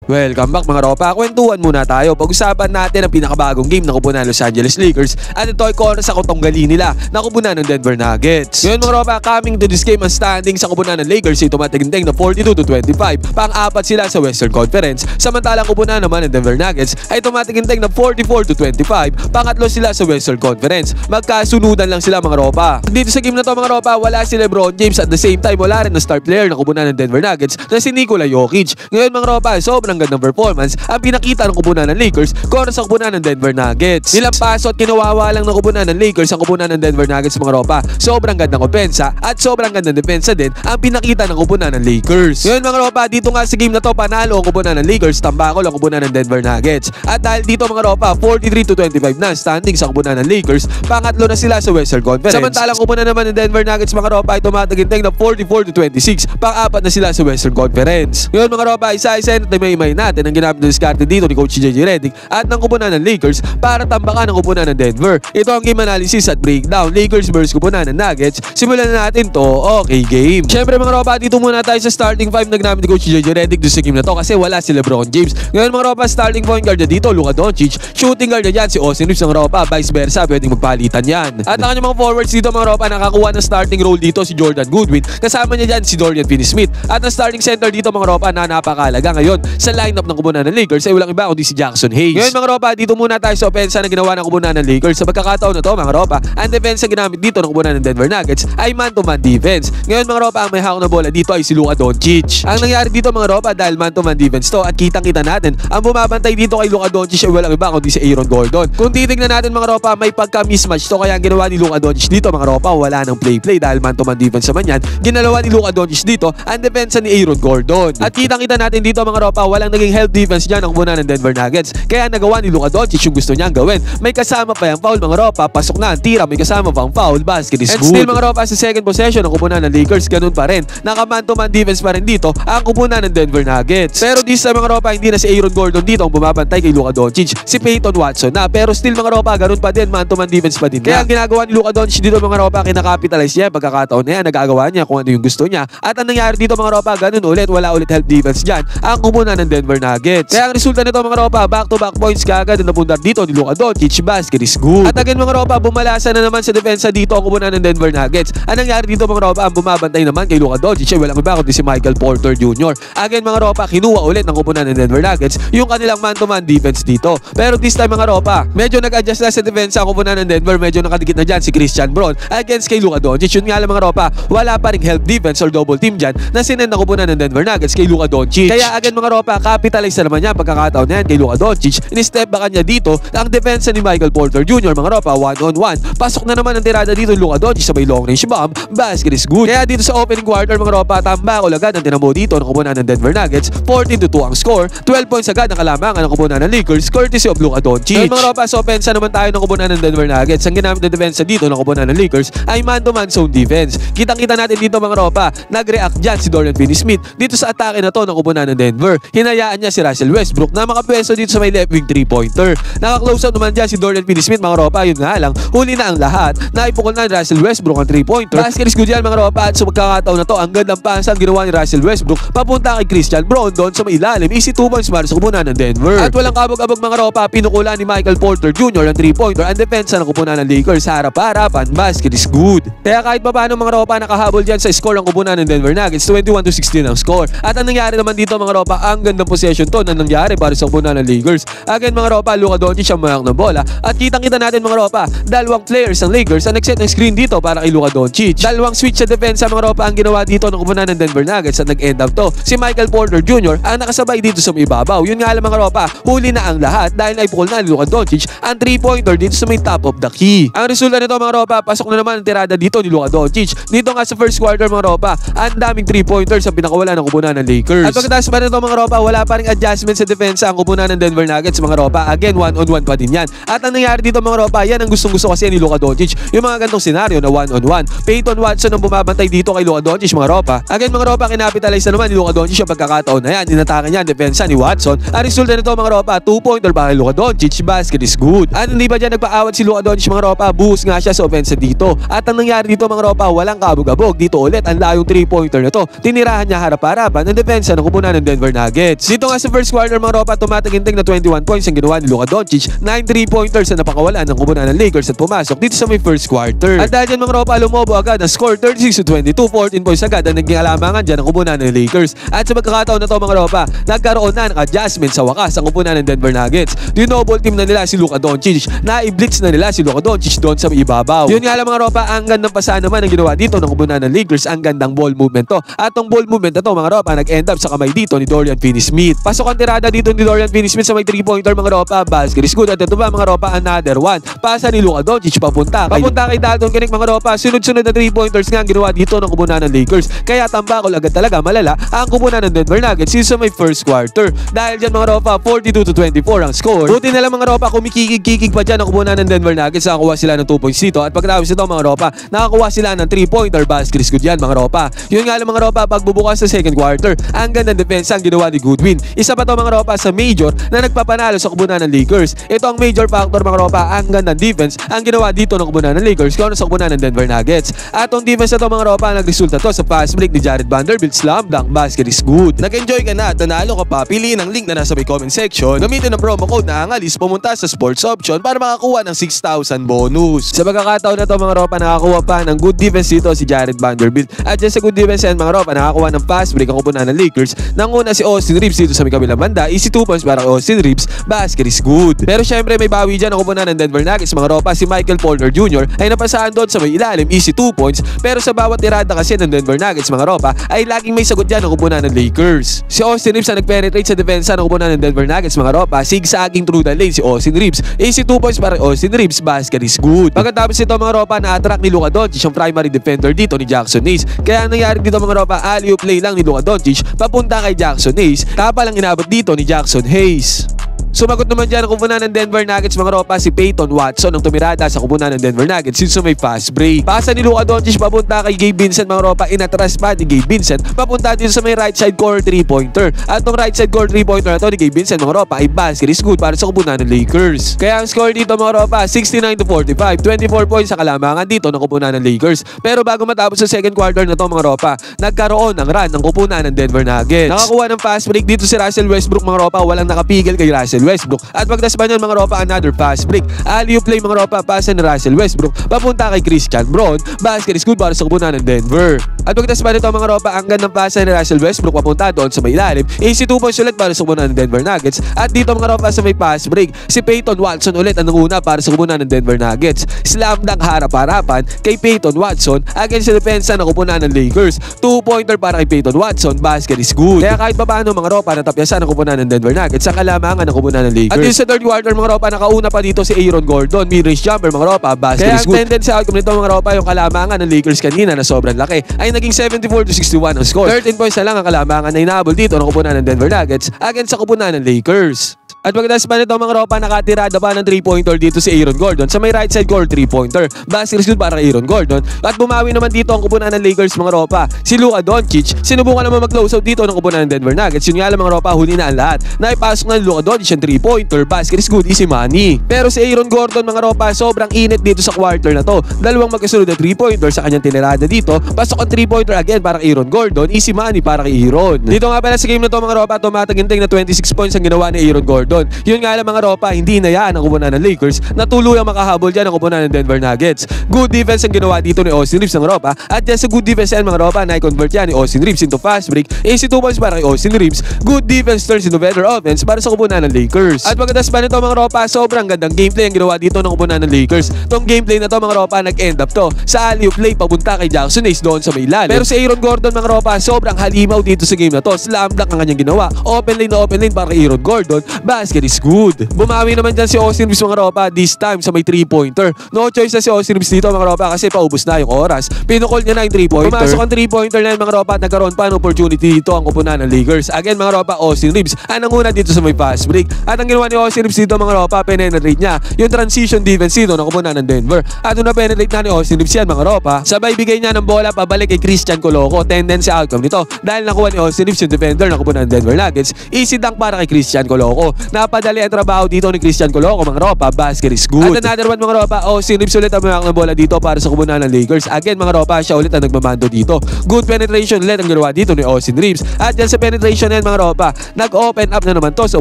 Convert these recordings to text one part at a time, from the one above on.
Welcome back mga ropa. Kwentuhan muna tayo. Pag-usapan natin ang pinakabagong game na kupunan ng Los Angeles Lakers at ito ay kontra sa kutonggali nila na kupunan ng Denver Nuggets. Ngayon mga ropa, coming to this game ang standing sa kupunan ng Lakers ay tumatingting na 42-25. Pang-apat sila sa Western Conference. Samantalang kupunan naman ng Denver Nuggets ay tumatingting na 44-25. Pangatlo sila sa Western Conference. Magkasunudan lang sila mga ropa. Dito sa game na to mga ropa, wala si LeBron James at the same time wala rin na star player na kupunan ng Denver Nuggets na si Nikola Jokic. Ngayon mga ropa, sobrang gandang performance ang pinakita ng kupunan ng Lakers kontra sa kupunan ng Denver Nuggets. Nilang paso at kinawawa lang ng kupunan ng Lakers ang kupunan ng Denver Nuggets mga ropa. Sobrang gandang opensa at sobrang gandang depensa din ang pinakita ng kupunan ng Lakers. Ngayon mga ropa, dito nga sa game na to panalo ang kupunan ng Lakers, tambakol ang kupunan ng Denver Nuggets. At dahil dito mga ropa, 43-25 na standing sa kupunan ng Lakers, pangatlo na sila sa Western Conference. Samantalang kupunan naman ng Denver Nuggets mga ropa ay tumataginteng na 44-26, pang-apat na sila sa Western Conference. Ngayon mga ropa, isa-isa na may natin ang ginamit ng diskarte dito ni Coach JJ Redick at ng kupunan ng Lakers para tambakan ang kupunan ng Denver. Ito ang game analysis at breakdown. Lakers versus kupunan ng Nuggets. Simulan na natin to. Okay game. Syempre mga ropa, dito muna tayo sa starting 5 na ginamit ni Coach JJ Redick doon sa game na to kasi wala si LeBron James. Ngayon mga ropa, starting point guard na dito Luka Doncic, shooting guard na dyan si Austin Reeves mga ropa, vice versa, pwedeng magpalitan yan. At ang kanyang mga forwards dito mga ropa, nakakuha ng starting role dito si Jordan Goodwin, kasama niya dyan si Dorian Finney-Smith. At ang starting center dito mga ropa na napakalaga ngayon sa lineup ng kupunan ng Lakers ay walang iba kundi si Jackson Hayes. Ngayon mga ropa, dito muna tayo sa opensa na ginawa ng kupunan ng Lakers. Sa pagkakataon na to mga ropa, ang defense na ginamit dito ng kupunan ng Denver Nuggets ay man-to-man defense. Ngayon mga ropa, ang may hawak na bola dito ay si Luka Doncic. Ang nangyari dito mga ropa, dahil man-to-man defense to at kitang-kita natin, ang bumabantay dito kay Luka Doncic ay walang iba kundi si Aaron Gordon. Kung titignan natin mga ropa, may pagka-mismatch to, kaya ang ginawa ni Luka Doncic dito mga ropa, wala nang play-play dahil man-to-man defense naman yan. Ginalawa ni Luka Doncic dito ang depensa ni Aaron Gordon. At kitang-kita natin dito mga ropa, walang naging help defense dyan ang kupunan ng Denver Nuggets. Kaya nagawa ni Luka Doncic yung gusto niyang gawin. May kasama pa yung foul mga ropa, pasok na ang tira, may kasama pang foul, basket is good. And still mga ropa, sa second possession ng kupunan ng Lakers, ganun pa rin. Naka-man-to-man defense pa rin dito ang kupunan ng Denver Nuggets. Pero this time mga ropa, hindi na si Aaron Gordon dito ang bumabantay kay Luka Doncic. Si Peyton Watson na. Pero still mga ropa, ganun pa din, man-to-man defense pa din. Kaya ang ginagawa ni Luka Doncic dito mga ropa, kinakapitalize niya pagkakataon na yan, nagagawa niya kung ano yung gusto niya. At ang nangyari dito mga ropa, ganun ulit, wala ulit help defense dyan ang kupunan ng Denver Nuggets. Kaya ang resulta nito mga ropa, back-to-back points kaagad na napundar dito ni Luka Doncic, basket is good. At again mga ropa, bumalasan na naman sa depensa dito ang kupunan ng Denver Nuggets. Ang nangyari dito mga ropa, ang bumabantay naman kay Luka Doncic ay walang iba kundi si Michael Porter Jr. Again mga ropa, kinuha ulit ng kupunan ng Denver Nuggets yung kanilang man-to-man defense dito. Pero this time mga ropa, medyo nag-adjust na sa depensa ang kupunan ng Denver, medyo nakadikit na dyan si Christian Braun against kay Luka Doncic. Yun nga lang mga ropa, wala pa ring help defense or double team dyan na sinend na kupunan ng Denver Nuggets kay Luka Doncic. Kaya again mga ropa, capitalize na naman yan pagkakataon na yan kay Luka Doncic. In-step back niya dito ang depensa ni Michael Porter Jr. mga ropa, 1-on-1. Pasok na naman ang tirada dito ni Luka Doncic sa may long range bomb, basket is good. Kaya dito sa opening quarter mga ropa, tambakol agad ang tinamo dito ng kupunan ng Denver Nuggets. 14-2 ang score, 12 points agad ang kalamangan ng kupunan ng Lakers courtesy of Luka Doncic. Ngayon mga ropa, sa opensa naman tayo ng kupunan ng Denver Nuggets. Ang ginamit na depensa dito ng kupunan ng Lakers ay man-to-man zone defense. Kitang-kita natin dito mga ropa, nag-react dyan si Dorian Finney-Smith dito sa atake na to ng kupunan ng Denver. Hinayaan niya si Russell Westbrook na makapwesto dito sa may left wing 3-pointer. Naka-close up naman dyan si Dorian Finney-Smith mga ropa, yun nga lang, huli na ang lahat. Naipukol na ni Russell Westbrook ang 3-pointer. Basket is good yan mga ropa, at sa magkakataon na to, ang gandang pasa ang ginawa ni Russell Westbrook papunta kay Christian Braun doon sa may ilalim. Easy 2 points para sa kupunan ng Denver. At walang kabog-abog mga ropa, pinukulan ni Michael Porter Jr. ang 3-pointer. Ang depensa ng kupunan ng Lakers sa harap-harapan, basket is good. Kaya kahit pa paano mga ropa, nakahabol dyan sa score ng kupunan ng Denver Nuggets, 21-16 ang score. At ang nangyari naman dito mga ropa, ang gandang possession to na nangyari para sa kupunan ng Lakers. Again mga ropa, Luka Doncic ang mayang ng bola. At kitang-kita natin mga ropa, dalawang players ng Lakers ang nag-set ng screen dito para kay Luka Doncic. Dalawang switch sa depensa mga ropa ang ginawa dito ng kupunan ng Denver Nuggets at nag-end up to. Si Michael Porter Jr. ang nakasabay dito sa may ibabaw. Yun nga lang mga ropa, huli na ang lahat dahil naipukol na ni Luka Doncic ang 3-pointer dito sa may top of the key. Ang resulta nito mga ropa, pasok na naman ang tirada dito ni Luka Doncic. Dito nga sa first quarter mga ropa, ang daming 3-pointers ang pinakawala ng kupunan ng Lakers. At pagkatapos pa nito mga ropa, wala pa ring adjustment sa depensa ang kupunan ng Denver Nuggets mga ropa. Again, 1-on-1 pa din yan. At ang nangyari dito mga ropa, yan ang gustong-gusto kasi ni Luka Doncic. Yung mga ganitong senaryo na 1-on-1. Peyton Watson ang bumabantay dito kay Luka Doncic mga ropa. Again mga ropa, kinapitalize na naman ni Luka Doncic yung pagkakataon na yan. Inatake niya ang depensa ni Watson. Ang resulta nito mga ropa, 2-pointer ba kay Luka Doncic, basket is good. At hindi ba dyan nagpaawat si Luka Doncic mga ropa, buhos nga siya sa offense dito. At ang nangyari dito mga ropa, walang kabog-abog. Dito ulit ang layong 3-pointer na to. Tinirahan niya harap-harapan ng depensa ng kupunan ng Denver Nuggets. Nuggets. Dito nga sa first quarter mga tropa, tumataginting na 21 points ang ginawa ni Luka Doncic, 9 3-pointers na napakawalan ng kupunan ng Lakers at pumasok dito sa may first quarter. At dahil dyan mga tropa, lumobo agad ang score 36-22, 14 points agad ang naging alamangan dyan ng kupunan ng Lakers. At sa pagkakataon na to mga tropa, nagkaroon na ng adjustment sa wakas ang kupunan ng Denver Nuggets. Double team na nila si Luka Doncic, na-i-blitz na nila si Luka Doncic doon sa ibabaw. Yun nga lang mga tropa, ang gandang pasa naman ang ginawa dito ng kupunan ng Lakers, ang gandang ball movement to. At tong ball movement na to mga tropa, nag-end up sa kamay dito ni Dorian Finney-Smith. Pasok ang tirada dito ni Dorian Finney-Smith sa may 3-pointer mga tropa, basket is good. At ito ba mga tropa, another one. Pasa ni Luka Doncic papunta kay Dalton Connect mga tropa. Sunod-sunod na 3-pointers nga ang ginawa dito ng kupunan ng Lakers. Kaya tambakol agad talaga malala ang kupunan ng Denver Nuggets sa may first quarter. Dahil dyan mga tropa, 42-24 ang score. Buti na lang mga tropa, kumikikig-kikig pa dyan ang kupunan ng Denver Nuggets. Nakakuha sila ng 2 points dito. At pagkatapos ito mga tropa, nakakuha sila ng 3-pointer basket is good yan mga tropa. Yun nga lang mga tropa, pagbubukas sa second quarter, ang gandang defense ang ginawa ni Goodwin. Isa pa to mga tropa sa major na nagpapanalo sa kupunan ng Lakers. Ito ang major factor mga tropa, ang gandang defense ang ginawa dito ng kupunan ng Lakers kung ano sa kupunan ng Denver Nuggets. At ang defense na to mga tropa, nagresulta to sa fast break ni Jared Vanderbilt, slam dunk, basket is good. Nag-enjoy ka na at nanalo ka pa, piliin ang link na nasa may comment section. Gamitin ang promo code na Angalis, pumunta sa sports option para makakuha ng 6,000 bonus. Sa pagkakataon na to mga tropa, nakakuha pa ng good defense dito si Jared Vanderbilt. At dyan sa good defense yan mga tropa, nakakuha ng fast break ang kupunan ng Lakers. Nanguna si Austin Reeves dito sa may kabilang banda, easy 2 points para kay Austin Reeves, basket is good. Pero syempre may bawi dyan ang kupunan ng Denver Nuggets mga tropa. Si Michael Porter Jr. ay napasahan doon sa may ilalim, easy 2 points. Pero sa bawat tirada kasi ng Denver Nuggets mga tropa, ay laging may sagot dyan ang kupunan ng Lakers. Si Austin Reeves ang nagpenetrate sa depensa ng kupunan ng Denver Nuggets mga tropa, zigzagging through the lane si Austin Reeves, easy 2 points para Austin Reeves, basket is good. Pagkatapos ito mga tropa, na-attract ni Luka Doncic ang primary defender dito ni Jackson Hayes. Kaya ang nangyari dito mga tropa, alley-oop play lang ni Luka Doncic papunta kay Jackson Hayes, tapa lang inabot dito ni Jackson Hayes. Sumagot naman dyan ang kupunan ng Denver Nuggets mga tropa, si Peyton Watson ang tumirada sa kupunan ng Denver Nuggets since may fast break. Pasa ni Luka Doncic papunta kay Gabe Vincent mga tropa, inatras pa ni Gabe Vincent papunta dito sa may right side corner 3-pointer. At tong right side corner 3-pointer na to ni Gabe Vincent mga tropa ay basket is good para sa kupunan ng Lakers. Kaya ang score dito mga tropa, 69-45, 24 points sa kalamangan dito ng kupunan ng Lakers. Pero bago matapos sa second quarter na to mga tropa, nagkaroon ng run ng kupunan ng Denver Nuggets. Nakakuha ng fast break dito si Russell Westbrook mga tropa, walang nakapigil kay Russell Westbrook. At pagdasban yan mga ropa, another fast break. Alley-oop play mga ropa, pasa ni Russell Westbrook papunta kay Christian Braun, basket is good para sa kupunan ng Denver. At pagdasban nito mga ropa, ang gandang pasa ni Russell Westbrook papunta doon sa may ilalim, easy 2 points ulit para sa kupunan ng Denver Nuggets. At dito mga ropa sa may fast break, si Peyton Watson ulit ang nanguna para sa kupunan ng Denver Nuggets. Slam dunk harap-harapan kay Peyton Watson against sa depensa ng kupunan ng Lakers. 2-pointer para kay Peyton Watson, basket is good. Kaya kahit pa paano mga ropa, natapyasan ang kupunan ng Denver Nuggets sa kalamangan ng kupunan ng Lakers. At sa third quarter mga ropa, nakauna pa dito si Aaron Gordon, mid-range jumper mga ropa, basket is good. Kaya ang tendency outcome nito mga ropa, yung kalamangan ng Lakers kanina na sobrang laki ay naging 74-61 ang score. 13 points na lang ang kalamangan na inabol dito ng kupunan ng Denver Nuggets against sa kupunan ng Lakers. At pagkatapos pa nito mga ropa, nakatirada pa ng 3-pointer dito si Aaron Gordon sa may right side goal 3-pointer. Basket is good para kay Aaron Gordon. At bumawi naman dito ang kupunan ng Lakers mga ropa. Si Luka Doncic, sinubukan naman mag-close out dito ng kupunan ng Denver Nuggets. Yun nga lang mga ropa, huli na ang lahat. Naipasok na ni Luka Doncic ang 3-pointer. Basket is good, easy money. Pero si Aaron Gordon mga ropa, sobrang init dito sa quarter na to. Dalawang magkasunod na 3-pointer sa kanyang tinirada dito. Pasok ang 3-pointer again para kay Aaron Gordon. Easy money para kay Aaron. Dito nga pala sa game na to mga ropa, tumataginting na 26 points ang ginawa ni Aaron Gordon. Yun nga lang mga ropa, hindi inayaan ang kupunan ng Lakers na tuluyang makahabol dyan ang kupunan ng Denver Nuggets. Good defense ang ginawa dito ni Austin Reeves ng ropa. At dyan sa good defense yan mga ropa, na-convert yan ni Austin Reeves into fast break. Easy 2 points para kay Austin Reeves. Good defense turns into better offense para sa kupunan ng Lakers. At pagkatapos pa nito mga ropa, sobrang gandang gameplay ang ginawa dito ng kupunan ng Lakers. Tong gameplay na to mga ropa, nag-end up to sa alley-oop play papunta kay Jackson Hayes doon sa may ilalim. Pero si Aaron Gordon mga ropa, sobrang halimaw dito sa game na to. Slam dunk ang kanyang ginawa. Open lane para kay Aaron Gordon. Basket is good. Bumawi naman dyan si Austin Reeves mga ropa, this time sa may 3-pointer. No choice na si Austin Reeves dito mga ropa kasi paubos na yung oras. Pinukol niya na yung 3-pointer. Pumasok ang 3-pointer na yun mga ropa at nagkaroon pa ng opportunity dito ang kupunan ng Lakers. Again mga ropa, Austin Reeves ang nanguna dito sa may fast break. At ang ginawa ni Austin Reeves dito mga ropa, penetrate niya yung transition defense dito ng kupunan ng Denver. At nung na-penetrate na ni Austin Reeves yan mga ropa, sabay bigay niya ng bola pabalik kay Christian Coloco. Tendency outcome nito dahil nakuha ni Austin Reeves yung defender ng kupunan ng Denver Nuggets. Easy dunk para kay Christian Coloco. napadali ang trabaho dito ni Christian Coloco mga ropa, basket is good. At another one mga ropa, Austin Reeves ulit ang mga bola dito para sa kubunan ng Lakers. Again mga ropa, siya ulit ang nagmamando dito. Good penetration ulit ang ginawa dito ni Austin Reeves. At yan sa penetration yan mga ropa, nag-open up na naman to sa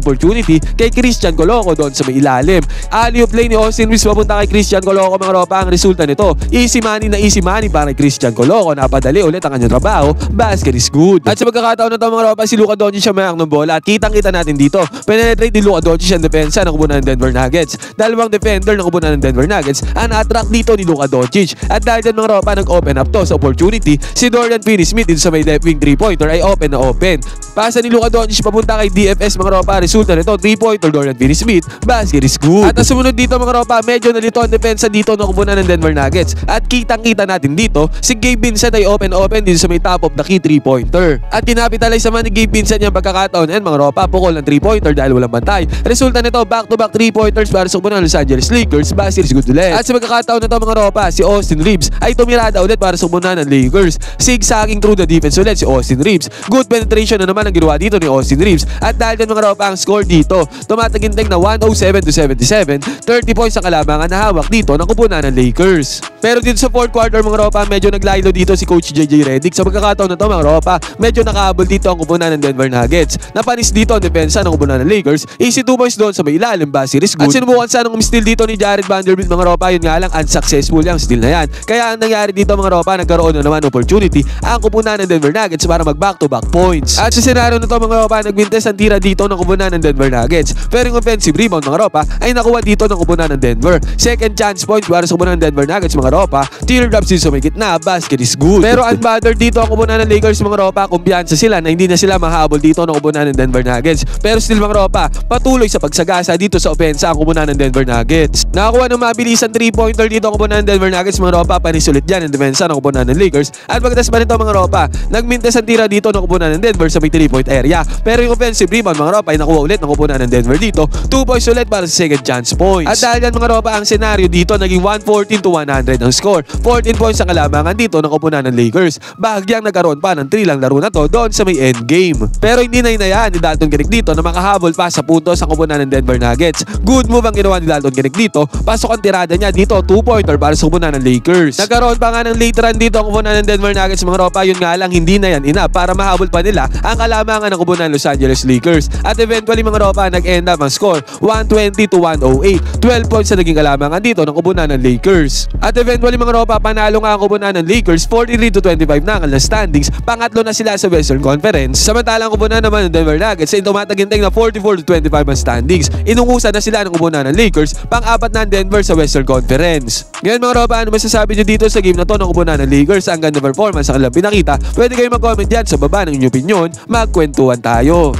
opportunity kay Christian Coloco doon sa may ilalim. Alley-oop play ni Austin Reeves papunta kay Christian Coloco mga ropa. Ang resulta nito, easy money para kay Christian Coloco. Napadali ulit ang kanyang trabaho, basket is good. At sa pagkakataon na ito mga ropa, si Luka Doncic siya mayang ng bola at kitang-kita natin dito. Penetrate ni Luka Doncic ang depensa ng kubunan ng Denver Nuggets. Dalawang defender ng kubunan ng Denver Nuggets ang attract dito ni Luka Doncic. At dahil dyan mga ropa, nag-open up to sa opportunity. Si Dorian Finney-Smith dito sa may left wing 3-pointer ay open na open. Pasa ni Luka Doncic papunta kay DFS mga ropa. Resulta nito, 3-pointer Dorian Finney-Smith, basket is good. At sumunod dito mga ropa, medyo nalito ang depensa dito ng kubunan ng Denver Nuggets. At kitang-kita natin dito, si Gabe Vincent ay open dito sa may top of the key 3-pointer. At kinapitalize naman ni Gabe Vincent yung pagkakataon and mga ropa, pukol ng 3-pointer dahil walang bantay. Resulta nito, back-to-back 3-pointers para sa kubunan ng Los Angeles Lakers, basket is good ulit. At sa pagkakataon nito mga ropa, si Austin Reeves ay tumirada ulit para sa kubunan ng Lakers. Zigzagging through the defense ulit si Austin Reeves. Good penetration na naman ang ginawa dito ni Austin Reeves. At dahil din mga ropa, ang score dito, tumataginting na 107-77, 30 points ang kalamangan na hawak dito ng kubunan ng Lakers. Pero dito sa fourth quarter mga ropa, medyo naglaylo dito si Coach JJ Redick. Sa pagkakataon na to mga ropa, medyo nakahabol dito ang kubunan ng Denver Nuggets. Napanis dito ang depensa ng kubunan ng Lakers. Easy 2 points doon sa may ilalim, basket is good. At sinubukan sanang steal dito ni Jared Vanderbilt mga ropa, yun nga lang unsuccessful yung steal na yan. Kaya ang nangyari dito mga ropa, nagkaroon na naman opportunity ang kubunan ng Denver Nuggets para mag back-to-back points. At sa senaryo na to mga ropa, nagmintes ang tira dito ng kubunan ng Denver Nuggets. Pero yung offensive rebound mga ropa ay nakuha dito ng kubunan ng Denver. Second chance points para sa kubunan ng Denver Nuggets mga ropa. Teardrops din sa may gitna, basket is good. Pero unbothered dito ang kubunan ng Lakers mga ropa, kumpiyansa sila na hindi na sila mahabol dito ng kubunan ng Denver Nuggets. Pero still mga ropa, patuloy sa pagsagasa dito sa opensa ang kubunan ng Denver Nuggets. Nakakuha ng mabilisan 3-pointer dito ang kubunan ng Denver Nuggets mga ropa, panisulit dyan ang depensa ng kubunan ng Lakers. At pagkatapos pa nito mga ropa, nagmintes ang tira dito ng kubunan ng Denver sa may 3-point area. Pero yung offensive rebound mga ropa ay nakuha ulit ng kubunan ng Denver dito. 2 points ulit para sa second chance points. At dahil yan mga ropa, ang senaryo dito naging 114-100 ang score. 14 points ang kalamangan dito ng kubunan ng Lakers. Bahagyang nagkaroon pa ng 3 lang laro na to doon sa may endgame. Pero hindi na inayaan ni Dalton Knecht dito na makahabol pa sa puntos sa kubunan ng Denver Nuggets. Good move ang ginawa ni Dalton Knecht dito. Pasok ang tirada niya dito, 2-pointer para sa kubunan ng Lakers. Nagkaroon pa nga ng late run dito ang kubunan ng Denver Nuggets mga ropa, yun nga lang hindi na yan enough para mahabol pa nila ang kalamangan ng kubunan ng Los Angeles Lakers. At eventually mga ropa, nag-end up ang score 120-108. 12 points na naging kalamangan dito ng kubunan ng Lakers. At eventually mga ropa, panalo nga ang kubunan ng Lakers 43-25 na ang standings. Pangatlo na sila sa Western Conference. Samantalang kubunan naman ng Denver Nuggets ay tumataginting na 44-25 ang standings. Inungusan na sila ng kubunan ng Lakers, pang-apat na ang Denver sa Western Conference. Ngayon mga ropa, ano masasabi nyo dito sa game na to ng kubunan ng Lakers? Ang ganda performance ang kanilang pinakita. Pwede kayo mag-comment dyan sa baba ng inyong opinion. Magkwentuhan tayo.